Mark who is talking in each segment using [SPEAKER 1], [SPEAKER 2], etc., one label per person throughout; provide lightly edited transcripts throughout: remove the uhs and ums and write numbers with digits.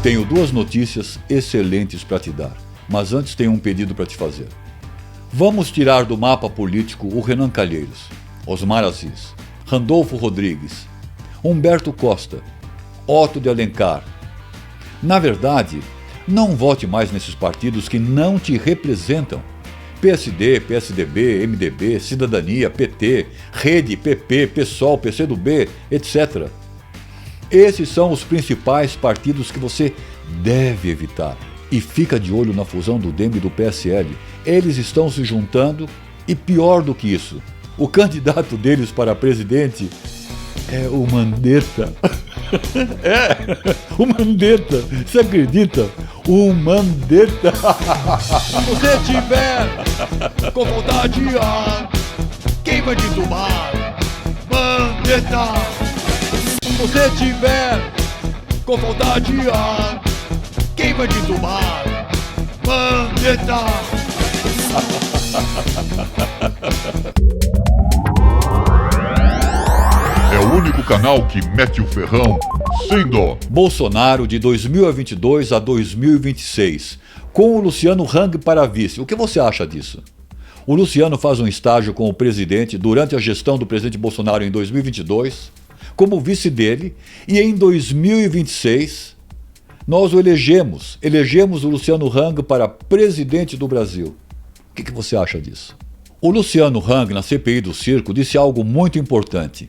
[SPEAKER 1] Tenho duas notícias excelentes para te dar, mas antes tenho um pedido para te fazer. Vamos tirar do mapa político o Renan Calheiros, Osmar Aziz, Randolfo Rodrigues, Humberto Costa, Otto de Alencar. Na verdade, não vote mais nesses partidos que não te representam. PSD, PSDB, MDB, Cidadania, PT, Rede, PP, PSOL, PCdoB, etc. Esses são os principais partidos que você deve evitar. E fica de olho na fusão do DEM e do PSL. Eles estão se juntando e, pior do que isso, o candidato deles para presidente é o Mandetta. O Mandetta. Você acredita? O Mandetta.
[SPEAKER 2] Se você tiver com vontade, quem vai te tomar? Mandetta. Se você tiver com vontade, quem vai te tomar? Mandetta.
[SPEAKER 3] É o único canal que mete o ferrão sem dó.
[SPEAKER 1] Bolsonaro de 2022 a 2026, com o Luciano Hang para vice. O que você acha disso? O Luciano faz um estágio com o presidente durante a gestão do presidente Bolsonaro em 2022, como vice dele, e em 2026 nós o elegemos o Luciano Hang para presidente do Brasil. O que você acha disso? O Luciano Hang, na CPI do circo, disse algo muito importante.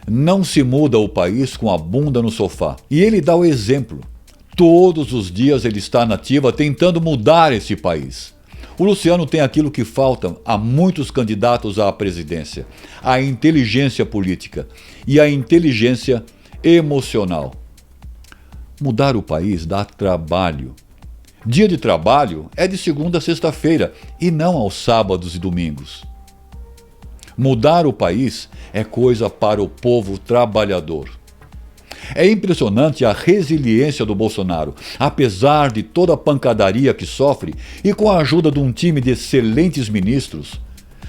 [SPEAKER 1] Não se muda o país com a bunda no sofá. E ele dá o exemplo. Todos os dias ele está na ativa tentando mudar esse país. O Luciano tem aquilo que falta a muitos candidatos à presidência: a inteligência política e a inteligência emocional. Mudar o país dá trabalho. Dia de trabalho é de segunda a sexta-feira e não aos sábados e domingos. Mudar o país é coisa para o povo trabalhador. É impressionante a resiliência do Bolsonaro, apesar de toda a pancadaria que sofre e com a ajuda de um time de excelentes ministros.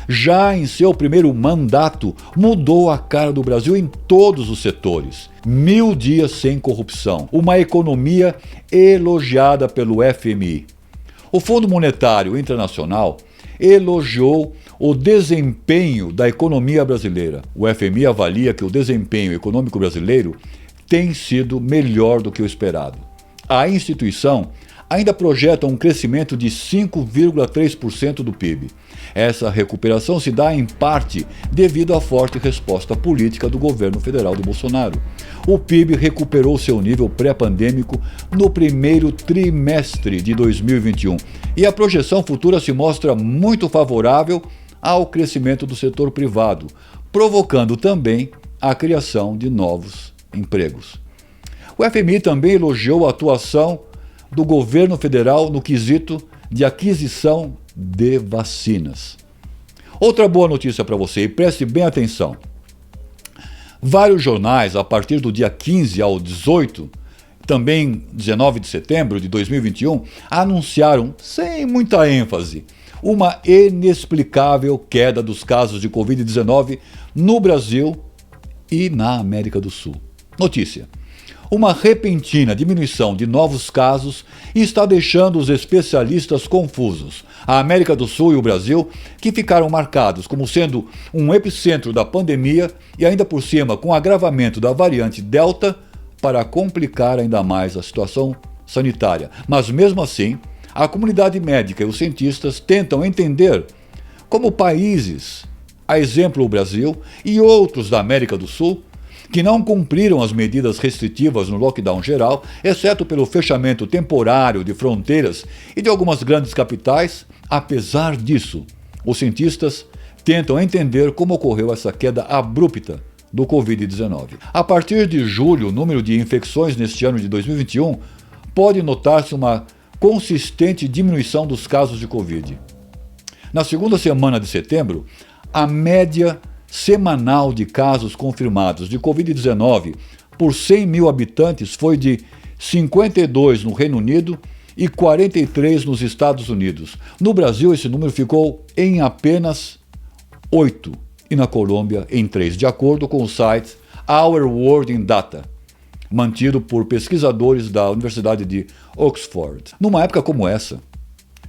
[SPEAKER 1] Já em seu primeiro mandato, mudou a cara do Brasil em todos os setores. 1000 dias sem corrupção, uma economia elogiada pelo FMI. O Fundo Monetário Internacional elogiou o desempenho da economia brasileira. O FMI avalia que o desempenho econômico brasileiro tem sido melhor do que o esperado. A instituição ainda projeta um crescimento de 5,3% do PIB. Essa recuperação se dá em parte devido à forte resposta política do governo federal de Bolsonaro. O PIB recuperou seu nível pré-pandêmico no primeiro trimestre de 2021 e a projeção futura se mostra muito favorável ao crescimento do setor privado, provocando também a criação de novos empregos. O FMI também elogiou a atuação do governo federal no quesito de aquisição de vacinas. Outra boa notícia para você, e preste bem atenção. Vários jornais, a partir do dia 15 ao 18, também 19 de setembro de 2021, anunciaram, sem muita ênfase, uma inexplicável queda dos casos de Covid-19 no Brasil e na América do Sul. Notícia: uma repentina diminuição de novos casos está deixando os especialistas confusos. A América do Sul e o Brasil, que ficaram marcados como sendo um epicentro da pandemia e ainda por cima com o agravamento da variante Delta, para complicar ainda mais a situação sanitária. Mas mesmo assim, a comunidade médica e os cientistas tentam entender como países, a exemplo o Brasil e outros da América do Sul, que não cumpriram as medidas restritivas no lockdown geral, exceto pelo fechamento temporário de fronteiras e de algumas grandes capitais. Apesar disso, os cientistas tentam entender como ocorreu essa queda abrupta do Covid-19. A partir de julho, o número de infecções neste ano de 2021 pode notar-se uma consistente diminuição dos casos de Covid. Na segunda semana de setembro, a média semanal de casos confirmados de Covid-19 por 100 mil habitantes foi de 52 no Reino Unido e 43 nos Estados Unidos. No Brasil, esse número ficou em apenas 8 e na Colômbia em 3, de acordo com o site Our World in Data. mantido por pesquisadores da Universidade de Oxford. Numa época como essa,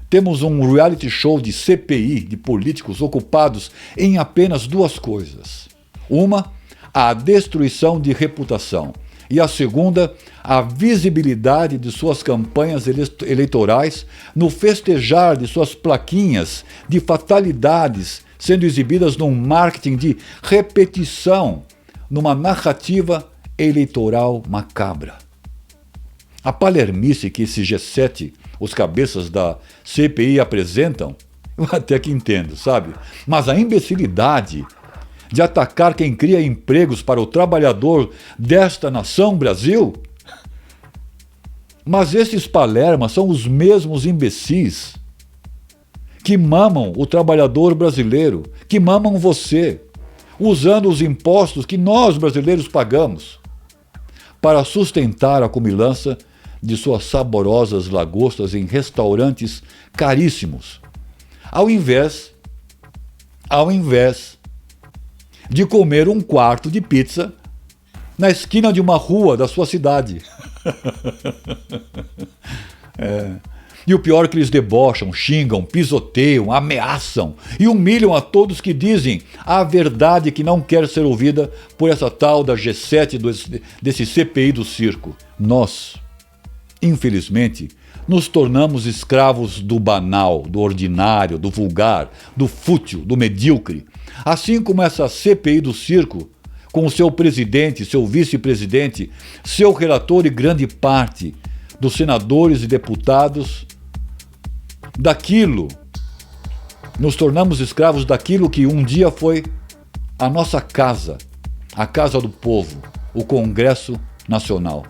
[SPEAKER 1] temos um reality show de CPI, de políticos ocupados em apenas duas coisas. Uma, a destruição de reputação. E a segunda, a visibilidade de suas campanhas eleitorais no festejar de suas plaquinhas de fatalidades sendo exibidas num marketing de repetição, numa narrativa eleitoral macabra. A palermice que esse G7, os cabeças da CPI apresentam, eu até que entendo, sabe? Mas a imbecilidade de atacar quem cria empregos para o trabalhador desta nação Brasil? Mas esses palermas são os mesmos imbecis que mamam o trabalhador brasileiro, que mamam você, usando os impostos que nós brasileiros pagamos para sustentar a comilança de suas saborosas lagostas em restaurantes caríssimos, ao invés de comer um quarto de pizza na esquina de uma rua da sua cidade. E o pior é que eles debocham, xingam, pisoteiam, ameaçam e humilham a todos que dizem a verdade que não quer ser ouvida por essa tal da G7 desse CPI do circo. Nós, infelizmente, nos tornamos escravos do banal, do ordinário, do vulgar, do fútil, do medíocre. Assim como essa CPI do circo, com o seu presidente, seu vice-presidente, seu relator e grande parte dos senadores e deputados, nos tornamos escravos daquilo que um dia foi a nossa casa, a casa do povo, o Congresso Nacional.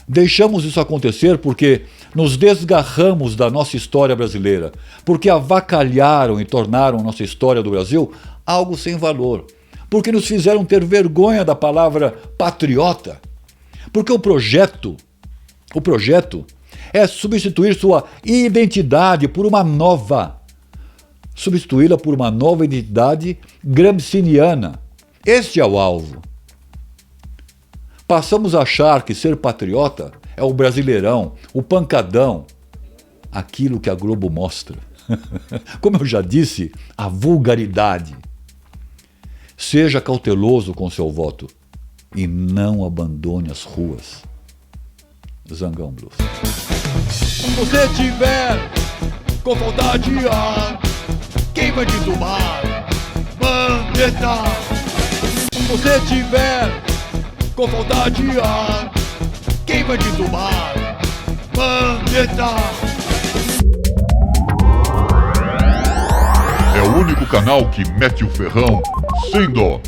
[SPEAKER 1] Deixamos isso acontecer porque nos desgarramos da nossa história brasileira, porque avacalharam e tornaram nossa história do Brasil algo sem valor, porque nos fizeram ter vergonha da palavra patriota, porque o projeto é substituir sua identidade por uma nova, substituí-la por uma nova identidade gramsciana. Este é o alvo. Passamos a achar que ser patriota é o brasileirão, o pancadão, aquilo que a Globo mostra. Como eu já disse, a vulgaridade. Seja cauteloso com seu voto e não abandone as ruas. Zangão Blues.
[SPEAKER 2] Se você tiver com vontade, quem vai te tomar? Mandetta. Se você tiver com vontade, quem vai te tomar? Mandetta.
[SPEAKER 3] É o único canal que mete o ferrão sem dó.